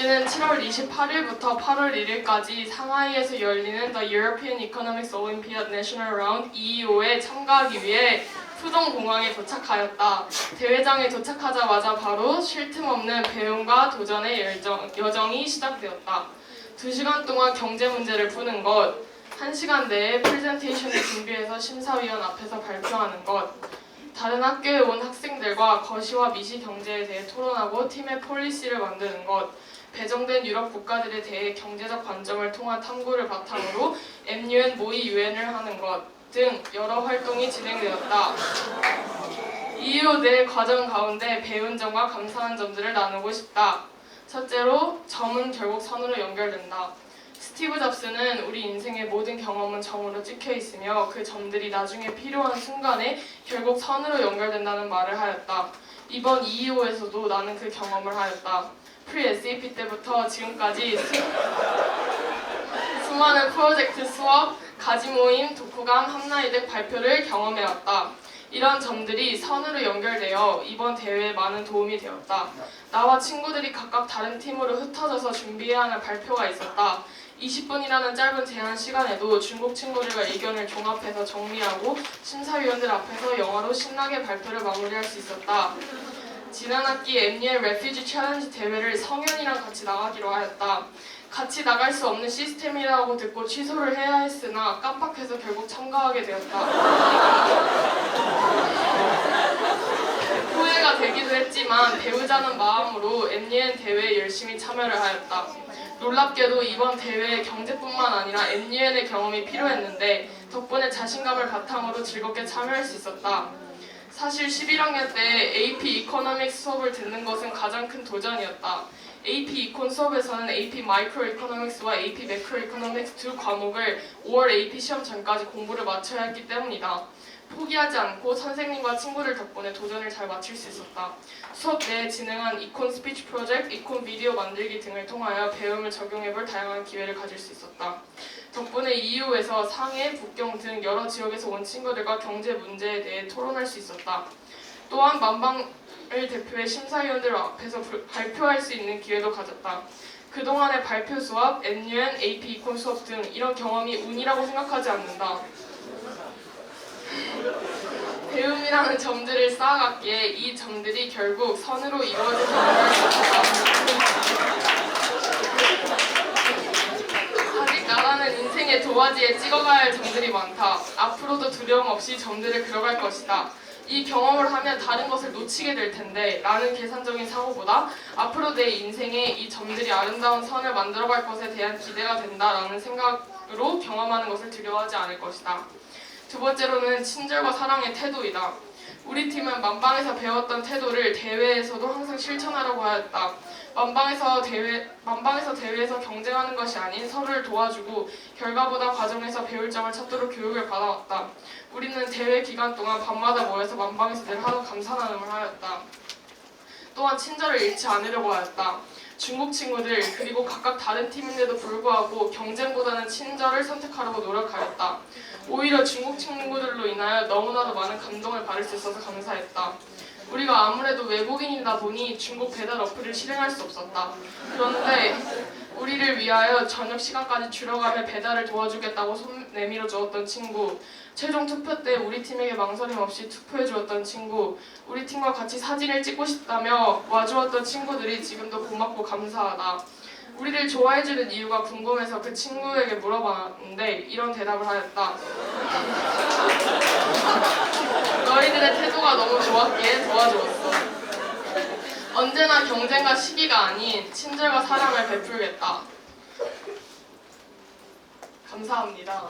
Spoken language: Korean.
우리는 7월 28일부터 8월 1일까지 상하이에서 열리는 The European Economics Olympiad National Round (EEO에) 참가하기 위해 푸동 공항에 도착하였다. 대회장에 도착하자마자 바로 쉴 틈 없는 배움과 도전의 여정이 시작되었다. 2시간 동안 경제 문제를 푸는 것, 1시간 내에 프레젠테이션을 준비해서 심사위원 앞에서 발표하는 것, 다른 학교에 온 학생들과 거시와 미시 경제에 대해 토론하고 팀의 폴리시를 만드는 것, 배정된 유럽 국가들에 대해 경제적 관점을 통한 탐구를 바탕으로 MUN 모의 유엔을 하는 것 등 여러 활동이 진행되었다. EEO 내 과정 가운데 배운 점과 감사한 점들을 나누고 싶다. 첫째로, 점은 결국 선으로 연결된다. 스티브 잡스는 우리 인생의 모든 경험은 점으로 찍혀 있으며 그 점들이 나중에 필요한 순간에 결국 선으로 연결된다는 말을 하였다. 이번 EEO에서도 나는 그 경험을 하였다. 프리-SAP 때부터 지금까지 수많은 프로젝트 수업, 가지 모임, 독후감, 함나이 등 발표를 경험해왔다. 이런 점들이 선으로 연결되어 이번 대회에 많은 도움이 되었다. 나와 친구들이 각각 다른 팀으로 흩어져서 준비해야 하는 발표가 있었다. 20분이라는 짧은 제한 시간에도 중국 친구들과 의견을 종합해서 정리하고 심사위원들 앞에서 영어로 신나게 발표를 마무리할 수 있었다. 지난 학기 MUN Refugee Challenge 대회를 성현이랑 같이 나가기로 하였다. 같이 나갈 수 없는 시스템이라고 듣고 취소를 해야 했으나 깜빡해서 결국 참가하게 되었다. 후회가 되기도 했지만 배우자는 마음으로 MUN 대회에 열심히 참여를 하였다. 놀랍게도 이번 대회에 경제뿐만 아니라 MUN의 경험이 필요했는데 덕분에 자신감을 바탕으로 즐겁게 참여할 수 있었다. 사실 11학년 때 AP 이코노믹스 수업을 듣는 것은 가장 큰 도전이었다. AP 이콘 수업에서는 AP 마이크로 이코노믹스와 AP 매크로 이코노믹스 두 과목을 5월 AP 시험 전까지 공부를 마쳐야 했기 때문이다. 포기하지 않고 선생님과 친구들 덕분에 도전을 잘 마칠 수 있었다. 수업 내에 진행한 이콘 스피치 프로젝트, 이콘 비디오 만들기 등을 통하여 배움을 적용해볼 다양한 기회를 가질 수 있었다. 덕분에 EU에서 상해, 북경 등 여러 지역에서 온 친구들과 경제 문제에 대해 토론할 수 있었다. 또한 만방을 대표해 심사위원들 앞에서 발표할 수 있는 기회도 가졌다. 그동안의 발표 수업, MUN, AP 이콘 수업 등 이런 경험이 운이라고 생각하지 않는다. 배움이라는 점들을 쌓아갔기에 이 점들이 결국 선으로 이루어진 경험을 가졌다. 아직 나라는 인생의 도화지에 찍어가야 할 점들이 많다. 앞으로도 두려움 없이 점들을 그려갈 것이다. 이 경험을 하면 다른 것을 놓치게 될 텐데 라는 계산적인 사고보다 앞으로 내 인생에 이 점들이 아름다운 선을 만들어갈 것에 대한 기대가 된다라는 생각으로 경험하는 것을 두려워하지 않을 것이다. 두 번째로는 친절과 사랑의 태도이다. 우리 팀은 만방에서 배웠던 태도를 대회에서도 항상 실천하려고 하였다. 만방에서 대회에서 경쟁하는 것이 아닌 서로를 도와주고 결과보다 과정에서 배울 점을 찾도록 교육을 받아왔다. 우리는 대회 기간 동안 밤마다 모여서 만방에서 늘 하던 감사 나눔을 하였다. 또한 친절을 잃지 않으려고 하였다. 중국 친구들 그리고 각각 다른 팀인데도 불구하고 경쟁보다는 친절을 선택하려고 노력하였다. 오히려 중국 친구들로 인하여 너무나도 많은 감동을 받을 수 있어서 감사했다. 우리가 아무래도 외국인이다 보니 중국 배달 어플을 실행할 수 없었다. 그런데 우리를 위하여 저녁 시간까지 줄여가며 배달을 도와주겠다고 손 내밀어 주었던 친구, 최종 투표 때 우리 팀에게 망설임 없이 투표해 주었던 친구, 우리 팀과 같이 사진을 찍고 싶다며 와주었던 친구들이 지금도 고맙고 감사하다. 우리를 좋아해주는 이유가 궁금해서 그 친구에게 물어봤는데 이런 대답을 하였다. 너희들의 태도가 너무 좋았기에 도와주었어. 언제나 경쟁과 시기가 아닌 친절과 사랑을 베풀겠다. 감사합니다.